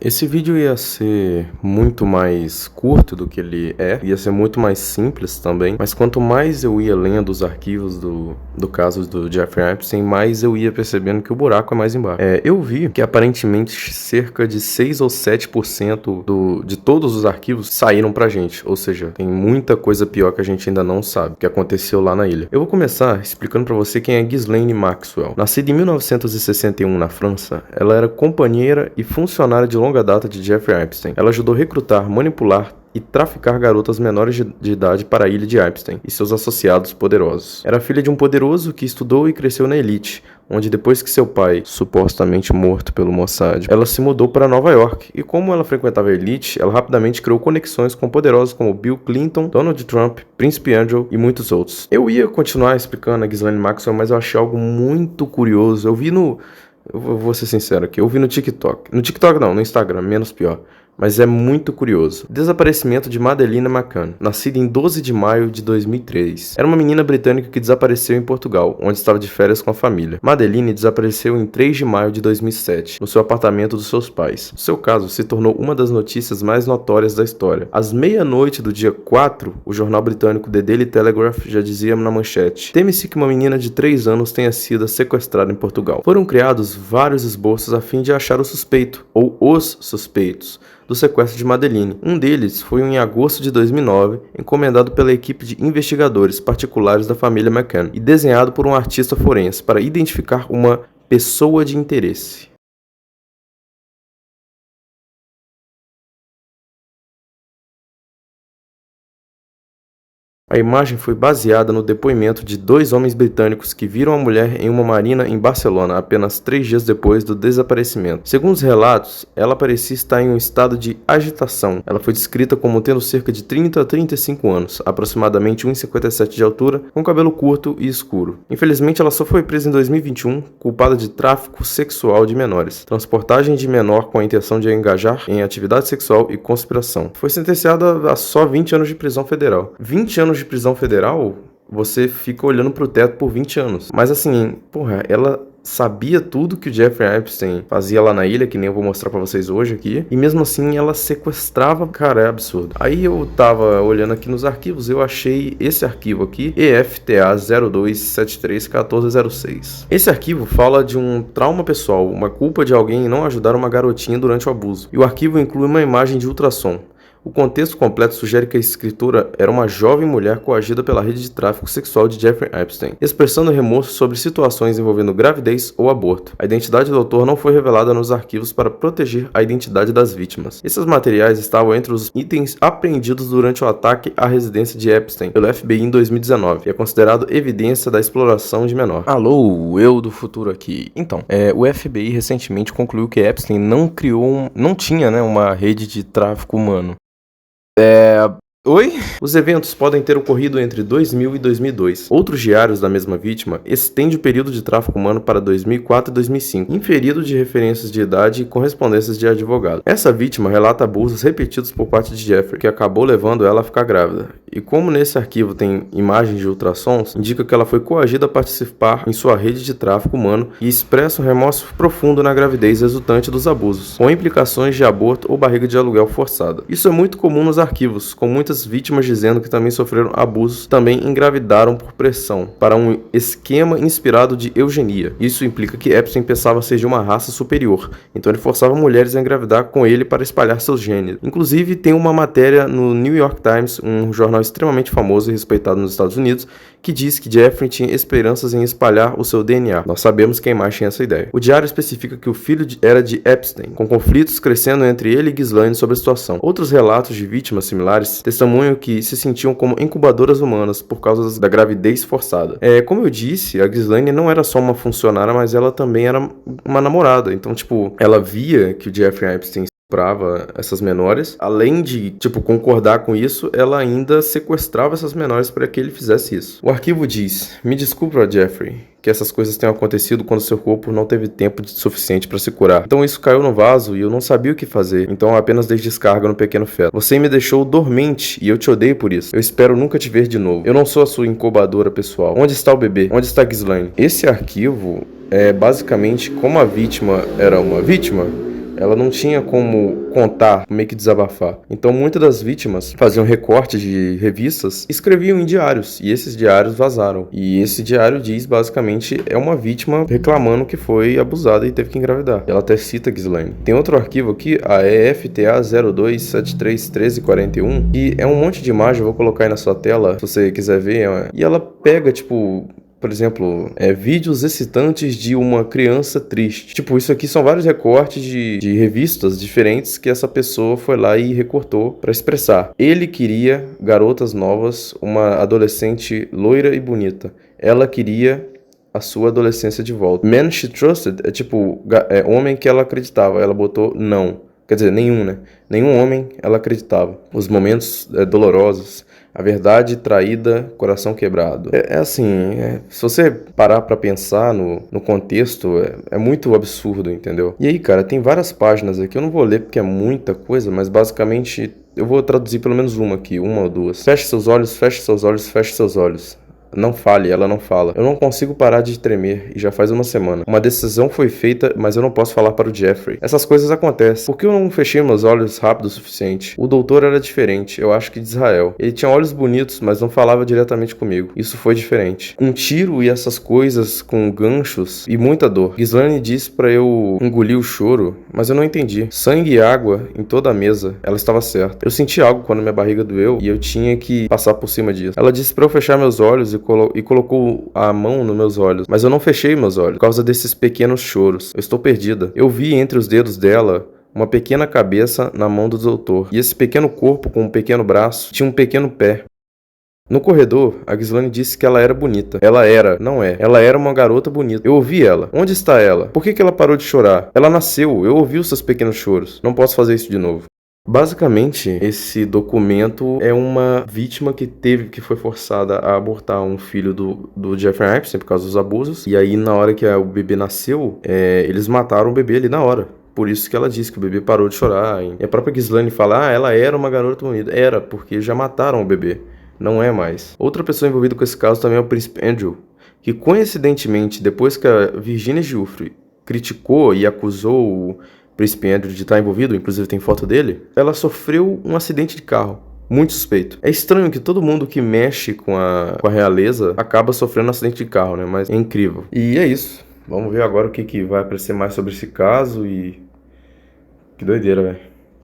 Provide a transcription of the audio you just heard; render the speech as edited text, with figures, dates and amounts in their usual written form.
Esse vídeo ia ser muito mais curto do que ele ia ser muito mais simples também, mas quanto mais eu ia lendo os arquivos do caso do Jeffrey Epstein, mais eu ia percebendo que o buraco é mais embaixo. Eu vi que aparentemente cerca de 6 ou 7% de todos os arquivos saíram pra gente, ou seja, tem muita coisa pior que a gente ainda não sabe, que aconteceu lá na ilha. Eu vou começar explicando pra você quem é Ghislaine Maxwell. Nascida em 1961 na França, ela era companheira e funcionária de longa data de Jeffrey Epstein. Ela ajudou a recrutar, manipular e traficar garotas menores de idade para a ilha de Epstein e seus associados poderosos. Era filha de um poderoso que estudou e cresceu na elite, onde depois que seu pai, supostamente morto pelo Mossad, ela se mudou para Nova York, e como ela frequentava a elite, ela rapidamente criou conexões com poderosos como Bill Clinton, Donald Trump, Príncipe Andrew e muitos outros. Eu ia continuar explicando a Ghislaine Maxwell, mas eu achei algo muito curioso. Eu vou ser sincero aqui, eu vi no TikTok. No TikTok não, no Instagram, menos pior. Mas é muito curioso. Desaparecimento de Madeleine McCann, nascida em 12 de maio de 2003. Era uma menina britânica que desapareceu em Portugal, onde estava de férias com a família. Madeleine desapareceu em 3 de maio de 2007, no seu apartamento dos seus pais. Seu caso se tornou uma das notícias mais notórias da história. Às meia-noite do dia 4, o jornal britânico The Daily Telegraph já dizia na manchete: teme-se que uma menina de 3 anos tenha sido sequestrada em Portugal. Foram criados vários esboços a fim de achar o suspeito, ou os suspeitos, do sequestro de Madeleine. Um deles foi em agosto de 2009, encomendado pela equipe de investigadores particulares da família McCann e desenhado por um artista forense para identificar uma pessoa de interesse. A imagem foi baseada no depoimento de 2 homens britânicos que viram a mulher em uma marina em Barcelona apenas 3 dias depois do desaparecimento. Segundo os relatos, ela parecia estar em um estado de agitação. Ela foi descrita como tendo cerca de 30 a 35 anos, aproximadamente 1,57 de altura, com cabelo curto e escuro. Infelizmente, ela só foi presa em 2021, culpada de tráfico sexual de menores, transportagem de menor com a intenção de a engajar em atividade sexual e conspiração. Foi sentenciada a só 20 anos de prisão federal. 20 anos de prisão federal, você fica olhando pro teto por 20 anos. Mas assim, porra, ela sabia tudo que o Jeffrey Epstein fazia lá na ilha, que nem eu vou mostrar pra vocês hoje aqui, e mesmo assim ela sequestrava. Cara, é absurdo. Aí eu tava olhando aqui nos arquivos, eu achei esse arquivo aqui, EFTA 02731406. Esse arquivo fala de um trauma pessoal, uma culpa de alguém em não ajudar uma garotinha durante o abuso, e o arquivo inclui uma imagem de ultrassom. O contexto completo sugere que a escritora era uma jovem mulher coagida pela rede de tráfico sexual de Jeffrey Epstein, expressando remorso sobre situações envolvendo gravidez ou aborto. A identidade do autor não foi revelada nos arquivos para proteger a identidade das vítimas. Esses materiais estavam entre os itens apreendidos durante o ataque à residência de Epstein pelo FBI em 2019 e é considerado evidência da exploração de menor. Alô, eu do futuro aqui. Então, o FBI recentemente concluiu que Epstein não tinha uma rede de tráfico humano. Oi? Os eventos podem ter ocorrido entre 2000 e 2002. Outros diários da mesma vítima estendem o período de tráfico humano para 2004 e 2005, inferido de referências de idade e correspondências de advogado. Essa vítima relata abusos repetidos por parte de Jeffrey, que acabou levando ela a ficar grávida. E como nesse arquivo tem imagens de ultrassons, indica que ela foi coagida a participar em sua rede de tráfico humano e expressa um remorso profundo na gravidez resultante dos abusos, com implicações de aborto ou barriga de aluguel forçada. Isso é muito comum nos arquivos, com muitas vítimas dizendo que também sofreram abusos, também engravidaram por pressão, para um esquema inspirado de eugenia. Isso implica que Epstein pensava ser de uma raça superior, então ele forçava mulheres a engravidar com ele para espalhar seus genes. Inclusive, tem uma matéria no New York Times, um jornal extremamente famoso e respeitado nos Estados Unidos, que diz que Jeffrey tinha esperanças em espalhar o seu DNA. Nós sabemos quem mais tinha essa ideia. O diário especifica que o filho era de Epstein, com conflitos crescendo entre ele e Ghislaine sobre a situação. Outros relatos de vítimas similares testemunham que se sentiam como incubadoras humanas por causa da gravidez forçada. Como eu disse, a Ghislaine não era só uma funcionária, mas ela também era uma namorada. Então, ela via que o Jeffrey Epstein estuprava essas menores. Além de, concordar com isso, ela ainda sequestrava essas menores para que ele fizesse isso. O arquivo diz: me desculpa, Jeffrey, que essas coisas tenham acontecido quando seu corpo não teve tempo suficiente para se curar. Então isso caiu no vaso e eu não sabia o que fazer. Então eu apenas dei descarga no pequeno feto. Você me deixou dormente e eu te odeio por isso. Eu espero nunca te ver de novo. Eu não sou a sua incubadora pessoal. Onde está o bebê? Onde está Ghislaine? Esse arquivo é basicamente como a vítima era uma vítima. Ela não tinha como contar, meio que desabafar. Então muitas das vítimas faziam recortes de revistas e escreviam em diários, e esses diários vazaram. E esse diário diz, basicamente, é uma vítima reclamando que foi abusada e teve que engravidar. Ela até cita Ghislaine. Tem outro arquivo aqui, a EFTA 02731341, que é um monte de imagem, eu vou colocar aí na sua tela, se você quiser ver. E ela pega, tipo, por exemplo, vídeos excitantes de uma criança triste. Tipo, isso aqui são vários recortes de revistas diferentes que essa pessoa foi lá e recortou para expressar. Ele queria garotas novas, uma adolescente loira e bonita. Ela queria a sua adolescência de volta. Man she trusted é tipo, homem que ela acreditava. Ela botou não. Quer dizer, nenhum, né? Nenhum homem ela acreditava. Os momentos dolorosos. A verdade traída, coração quebrado. Se você parar pra pensar no contexto, é muito absurdo, entendeu? E aí, cara, tem várias páginas aqui, eu não vou ler porque é muita coisa, mas basicamente eu vou traduzir pelo menos uma aqui, uma ou duas. Feche seus olhos, feche seus olhos, feche seus olhos. Não fale, ela não fala. Eu não consigo parar de tremer e já faz uma semana. Uma decisão foi feita, mas eu não posso falar para o Jeffrey. Essas coisas acontecem. Por que eu não fechei meus olhos rápido o suficiente? O doutor era diferente, eu acho que de Israel. Ele tinha olhos bonitos, mas não falava diretamente comigo. Isso foi diferente. Um tiro e essas coisas com ganchos e muita dor. Ghislaine disse para eu engolir o choro, mas eu não entendi. Sangue e água em toda a mesa. Ela estava certa. Eu senti algo quando minha barriga doeu e eu tinha que passar por cima disso. Ela disse para eu fechar meus olhos e colocou a mão nos meus olhos, mas eu não fechei meus olhos por causa desses pequenos choros. Eu estou perdida. Eu vi entre os dedos dela uma pequena cabeça na mão do doutor, e esse pequeno corpo com um pequeno braço tinha um pequeno pé. No corredor, a Ghislaine disse que ela era bonita. Ela era, não é. Ela era uma garota bonita. Eu ouvi ela. Onde está ela? Por que ela parou de chorar? Ela nasceu. Eu ouvi os seus pequenos choros. Não posso fazer isso de novo. Basicamente, esse documento é uma vítima que foi forçada a abortar um filho do Jeffrey Epstein por causa dos abusos. E aí, na hora que o bebê nasceu, eles mataram o bebê ali na hora. Por isso que ela disse que o bebê parou de chorar. E a própria Ghislaine fala, ela era uma garota bonita. Era, porque já mataram o bebê. Não é mais. Outra pessoa envolvida com esse caso também é o príncipe Andrew, que coincidentemente, depois que a Virginia Giuffre criticou e acusou o Príncipe Andrew de estar envolvido, inclusive tem foto dele, ela sofreu um acidente de carro. Muito suspeito. É estranho que todo mundo que mexe com a realeza acaba sofrendo um acidente de carro, né? Mas é incrível. E é isso. Vamos ver agora o que vai aparecer mais sobre esse caso e... Que doideira, velho.